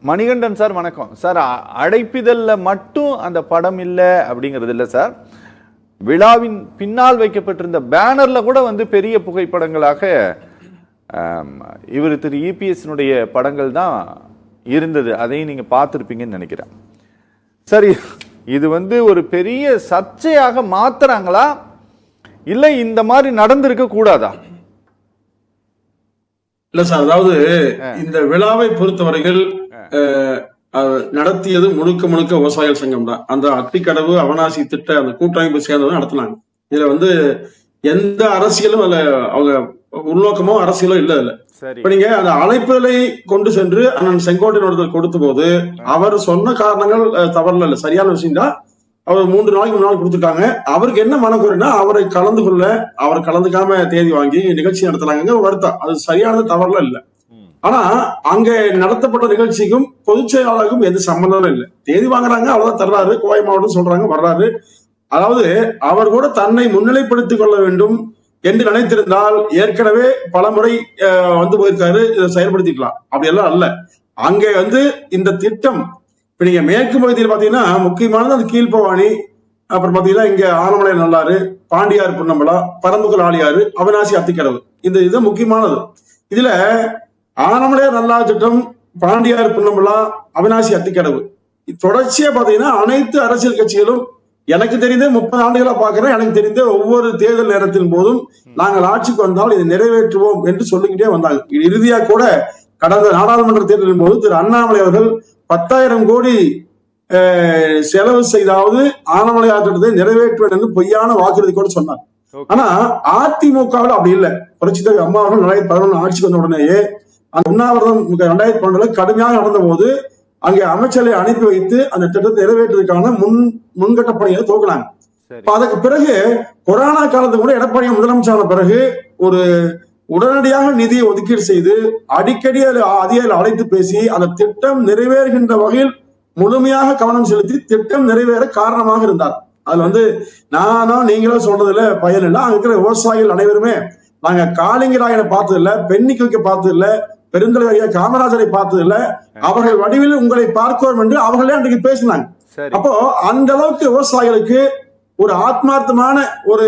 Manikandan sir வணக்கம் sir. அழைப்பிதழ்ல மட்டும் அந்த படம் இல்லை அப்படிங்கிறது இல்லை சார். விழாவின் பின்னால் வைக்கப்பட்டிருந்த பேனர்ல கூட பெரிய புகைப்படங்களாக இவர் திரு இபிஎஸ்னுடைய படங்கள் தான் இருந்தது. அதையும் நீங்க பார்த்திருப்பீங்கன்னு நினைக்கிறேன். சரி, இது ஒரு பெரிய சர்ச்சையாக மாத்துறாங்களா இல்ல இந்த மாதிரி நடந்திருக்க கூடாதா? இல்ல சார், அதாவது இந்த விழாவை பொறுத்தவரைகள் நடத்தியது முழுக்க முழுக்க விவசாயிகள் சங்கம் தான். அந்த அத்திக்கடவு அவனாசி திட்ட அந்த கூட்டமைப்பு சேர்ந்தது நடத்தினாங்க. இதுல எந்த அரசியலும் அதுல அவங்க உள்நோக்கமோ அரசியலோ இல்ல. இல்ல இப்ப நீங்க அந்த அழைப்புகளை கொண்டு சென்று அண்ணன் செங்கோட்டையன் கொடுத்த போது அவர் சொன்ன காரணங்கள் தவறுல இல்ல, சரியான விஷயம் தான். அவர் 3 நாளைக்கு முன்னாள் கொடுத்துட்டாங்க. அவருக்கு என்ன மனக்குறைனா அவரை அவர் கலந்துக்காம தேதி வாங்கி நிகழ்ச்சி நடத்துறாங்க வருத்தம். அது சரியானது, தவறுல இல்ல. ஆனா அங்க நடத்தப்பட்ட நிகழ்ச்சிக்கும் பொதுச் செயலாளருக்கும் எந்த சம்பந்தமும் இல்லை. தேதி வாங்குறாங்க, அவ்வளவுதான், தர்றாரு, கோவை மாவட்டம் சொல்றாங்க, வர்றாரு. அதாவது அவர் கூட தன்னை முன்னிலைப்படுத்திக் கொள்ள வேண்டும் என்று நினைத்திருந்தால் ஏற்கனவே பல முறை போயிருக்காரு, இதை செயல்படுத்திக்கலாம். அப்படி எல்லாம் அல்ல. அங்கே இந்த திட்டம் இப்ப நீங்க மேற்கு பகுதியில் பாத்தீங்கன்னா முக்கியமானது அந்த கீழ்பவானி, அப்புறம் பாத்தீங்கன்னா இங்க ஆனமலை நல்லாறு, பாண்டியார் புன்னம்பலா, பரம்புகள் ஆலியாறு, அவினாசி அத்திக்கடவு, இந்த இது முக்கியமானது. இதுல ஆனமலையார் நல்லாறு திட்டம், பாண்டியார் புன்னம்பலா, அவினாசி அத்திக்கடவு தொடர்ச்சியா பாத்தீங்கன்னா அனைத்து அரசியல் கட்சிகளும் எனக்கு தெரிந்த 30 ஆண்டுகளா பாக்குறேன். எனக்கு தெரிந்த ஒவ்வொரு தேர்தல் நேரத்தின் போதும் நாங்கள் ஆட்சிக்கு வந்தால் இதை நிறைவேற்றுவோம் என்று சொல்லிக்கிட்டே வந்தாங்க. இறுதியா கூட கடந்த நாடாளுமன்ற தேர்தலின் போது திரு அண்ணாமலை அவர்கள் 10,000 கோடி செலவு செய்தாவது ஆனமலையார் திட்டத்தை நிறைவேற்றுவேன் என்று பொய்யான வாக்குறுதி கூட சொன்னார். ஆனா அதிமுகவில் அப்படி இல்லை. புரட்சித் தலைவர் அம்மா அவர்கள் 2011 ஆட்சிக்கு வந்த உடனேயே அந்த உண்ணாவிரதம் 2012 கடுமையாக நடந்த போது அங்கே அமைச்சரை அனுப்பி வைத்து அந்த திட்டத்தை நிறைவேற்றுவதற்கான முன்கட்ட பணிகளை துவக்கினாங்க. அதற்கு பிறகு கொரோனா காலத்துக்கு கூட எடப்பாடி முதலமைச்சரான பிறகு ஒரு உடனடியாக நிதியை ஒதுக்கீடு செய்து அடிக்கடி அதிகாரிகள் அழைத்து பேசி அந்த திட்டம் நிறைவேறுகின்ற வகையில் முழுமையாக கவனம் செலுத்தி திட்டம் நிறைவேற காரணமாக இருந்தார். அதுல நானோ நீங்களோ சொல்றதுல பயன் இல்லை. அங்க இருக்கிற விவசாயிகள் அனைவருமே நாங்க காளிங்கராயனை பார்த்தது இல்ல, பெண்ணிக்கு பார்த்தது இல்ல, பெருந்தலைவர் காமராஜரை பார்த்தது இல்ல, அவர்கள் வடிவில் உங்களை பார்க்கிறோம் என்று அவர்களே அன்றைக்கு பேசினாங்க. அப்போ அந்த அளவுக்கு விவசாயிகளுக்கு ஒரு ஆத்மார்த்தமான ஒரு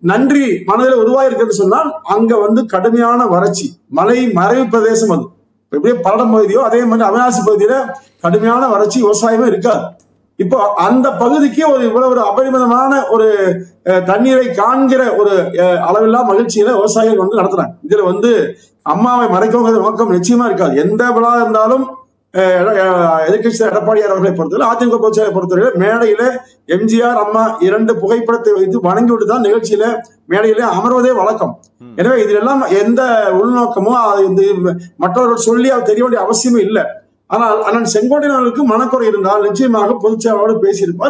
நன்றி மனதில் உருவாயிருக்குன்னு சொன்னால் அங்க கடுமையான வறட்சி, மலை மறைவு பிரதேசம், அது எப்படியே பல்லடம் பகுதியோ அதே மாதிரி அவினாசி பகுதியில கடுமையான வறட்சி, விவசாயமே இருக்காது. இப்போ அந்த பகுதிக்கு இவ்வளவு அபரிமிதமான ஒரு தண்ணீரை காண்கிற ஒரு அளவில்லா மகிழ்ச்சியில விவசாயிகள் நடத்துறாங்க. இதுல அம்மாவை மறைக்கவங்க நோக்கம் நிச்சயமா இருக்காது. எந்த விழா இருந்தாலும் எதிர்கட்சி எடப்பாடியார் அவர்களை பொறுத்தவரை, அதிமுக பொதுச்செயலை பொறுத்தவரை மேடையில எம்ஜிஆர் அம்மா 2 புகைப்படத்தை வைத்து வணங்கி விட்டுதான் நிகழ்ச்சியில மேடையில அமர்வதே வழக்கம். எனவே இதுல எந்த உள்நோக்கமோ மற்றவர்கள் சொல்லி அது தெரிய வேண்டிய அவசியமே இல்லை. ஆனால் அண்ணன் செங்கோட்டையனுக்கு மனக்குறை இருந்தால் நிச்சயமாக பொதுச்செயலாளர்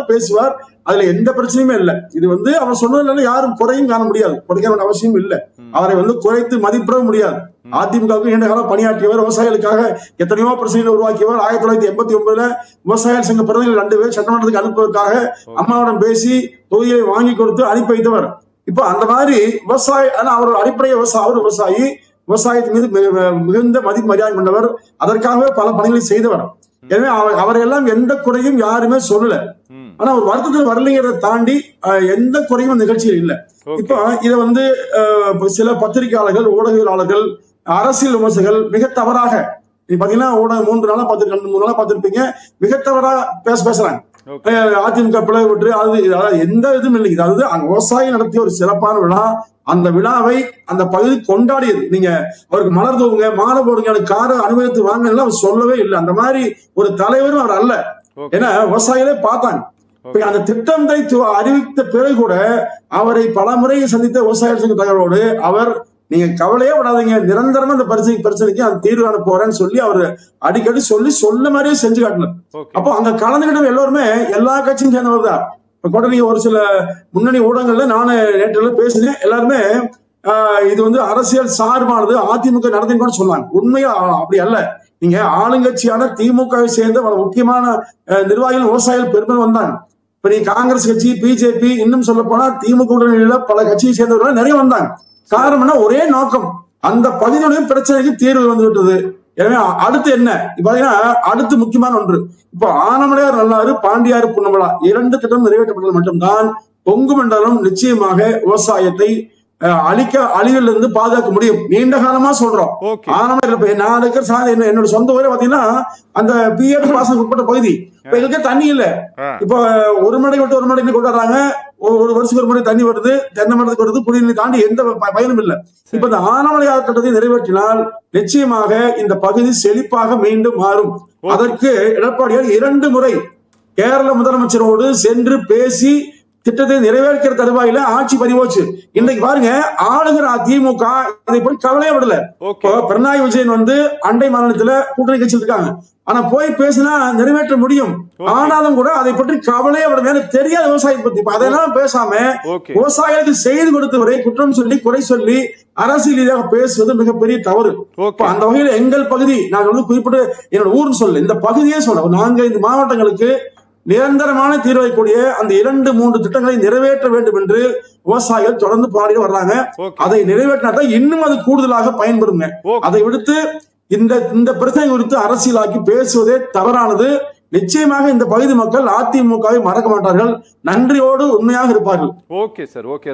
பேசுவார். அதுல எந்த பிரச்சனையுமே இல்லை. இது அவர் சொன்னதுல யாரும் குறையும் காண முடியாது, குறைக்க வேண்டிய அவசியம் இல்லை. அவரை குறைத்து மதிப்பிடவும் முடியாது. அதிமுகவுக்கு நீண்ட காலம் பணியாற்றியவர், விவசாயிகளுக்காக எத்தனையோ பிரச்சனைகளை உருவாக்கியவர். 1989 விவசாயிகள் சங்க பிரதிநிதிகள் 2 பேர் சட்டமன்றத்துக்கு அனுப்புவதற்காக அம்மாவிடம் பேசி தொகுதியை வாங்கி கொடுத்து அனுப்பி வைத்தவர். இப்போ அந்த மாதிரி விவசாயி, ஆனா அவர் அடிப்படை அவர் விவசாயி, விவசாயத்தின் மீது மிகுந்த மதிப்பு மரியாதை கொண்டவர், அதற்காகவே பல பணிகளை செய்தவர். எனவே அவரையெல்லாம் எந்த குறையும் யாருமே சொல்லல. ஆனா ஒரு வருத்தத்தில் வரலைங்கிறத தாண்டி எந்த குறையும் நிகழ்ச்சியில் இல்லை. இப்போ இதை சில பத்திரிகையாளர்கள், ஊடகவியலாளர்கள், அரசியல் விமர்சகர்கள் மிக தவறாக பாத்தீங்கன்னா 3 நாளா 2-3 நாளா பார்த்திருப்பீங்க, மிக தவறா பேசுறாங்க. அதிமுக பிளவு விட்டு அது எந்த இதுவும் இல்லை. அதாவது அங்க விவசாயி நடத்திய ஒரு சிறப்பான விழா, அந்த விழாவை அந்த பகுதி கொண்டாடியது. நீங்க அவருக்கு மலர் தூவுங்க, மாலை போடுங்க, காரை அனுமதித்து வாங்க அவர் சொல்லவே இல்லை. அந்த மாதிரி ஒரு தலைவரும் அவர் அல்ல. ஏன்னா விவசாயிகளே பார்த்தாங்க. அந்த திட்டத்தை அறிவித்த பிறகு கூட அவரை பல முறை சந்தித்த விவசாயிகள் சங்க தகவலோடு அவர் நீங்க கவலையே விடாதீங்க, நிரந்தரமா அந்த பிரச்சனைக்கு அந்த தீர்வு காண போறேன்னு சொல்லி அவரு அடிக்கடி சொல்ல மாதிரியே செஞ்சு காட்டினார். அப்போ அங்க கலந்துகிட்ட எல்லாருமே எல்லா கட்சியும் சேர்ந்தவர் தான். இப்ப கூட நீங்க ஒரு சில முன்னணி ஊடகங்கள்ல நானு நேற்று பேசினேன். எல்லாருமே இது அரசியல் சார்பானது அதிமுக நடத்தின்னு கூட சொன்னாங்க. உண்மையா அப்படி அல்ல. நீங்க ஆளுங்கட்சியான திமுகவை சேர்ந்த முக்கியமான நிர்வாகிகள் விவசாயிகள் பெருமை வந்தாங்க. இப்ப நீ காங்கிரஸ் கட்சி, பிஜேபி, இன்னும் சொல்ல போனா திமுக உடனடியில பல கட்சியை சேர்ந்தவர்கள் நிறைய வந்தாங்க. காரணம் என்ன? ஒரே நோக்கம், அந்த பகுதியுடைய பிரச்சனைக்கு தீர்வு விட்டது எனவே அடுத்து என்ன பாத்தீங்கன்னா, அடுத்து முக்கியமான ஒன்று, இப்போ ஆனமலையார் நல்லாறு, பாண்டியாறு புன்னமலா 2 திட்டம் நிறைவேற்றப்பட்டது மட்டும்தான் கொங்கு மண்டலம் நிச்சயமாக விவசாயத்தை அழிவிலிருந்து பாதுகாக்க முடியும். நீண்ட காலமா சொல்றோம். ஆனமலை நான் இருக்கிற என்னோட சொந்த ஊரே பாத்தீங்கன்னா அந்த பிஏ பாசனம் உட்பட்ட பகுதி. இப்ப எங்களுக்கு தண்ணி இல்ல. இப்ப ஒரு மடை விட்டு ஒரு மடை கொண்டு வர்றாங்க. ஒரு வருஷத்துக்கு ஒரு முறை தண்ணி வருது, தென்னை மரத்துக்கு வருது, குடிநீர் தாண்டி எந்த பயனும் இல்லை. இப்ப இந்த ஆனமலையார் திட்டத்தை நிறைவேற்றினால் நிச்சயமாக இந்த பகுதி செழிப்பாக மீண்டும் மாறும். அதற்கு எடப்பாடியார் 2 முறை கேரள முதலமைச்சரோடு சென்று பேசி திட்டத்தை நிறைவேற்கிற தருவாயில ஆட்சி பதிவோச்சு. இன்னைக்கு பாருங்க, ஆளுகிற அதிமுக அதை போய் கவலையே விடல. பினராயி விஜயன் அண்டை மாநிலத்துல கூட்டணி கட்சி இருக்காங்க. ஆனா போய் பேசினா நிறைவேற்ற முடியும். ஆனாலும் கூட அதை பற்றி கவலையே விட தெரியாத விவசாயத்தை பத்தி அதெல்லாம் பேசாம விவசாயிகளுக்கு செய்து கொடுத்தவரை குற்றம் சொல்லி குறை சொல்லி அரசியல் ரீதியாக பேசுவது மிகப்பெரிய தவறு. அந்த வகையில் எங்கள் பகுதி, நான் குறிப்பிட்டு என்னோட ஊர்னு சொல்ல, இந்த பகுதியே சொல்ல, 4-5 மாவட்டங்களுக்கு நிரந்தரமான தீர்வைக்கூடிய அந்த 2-3 திட்டங்களை நிறைவேற்ற வேண்டும் என்று விவசாயிகள் தொடர்ந்து போராடி வர்றாங்க. அதை நிறைவேற்றினால்தான் இன்னும் அது கூடுதலாக பயன்படுங்க. அதை விடுத்து இந்த பிரச்சனை குறித்து அரசியலாக்கி பேசுவதே தவறானது. நிச்சயமாக இந்த பகுதி மக்கள் அதிமுகவை மறக்க மாட்டார்கள். நன்றியோடு உண்மையாக இருப்பார்கள். Okay sir, okay.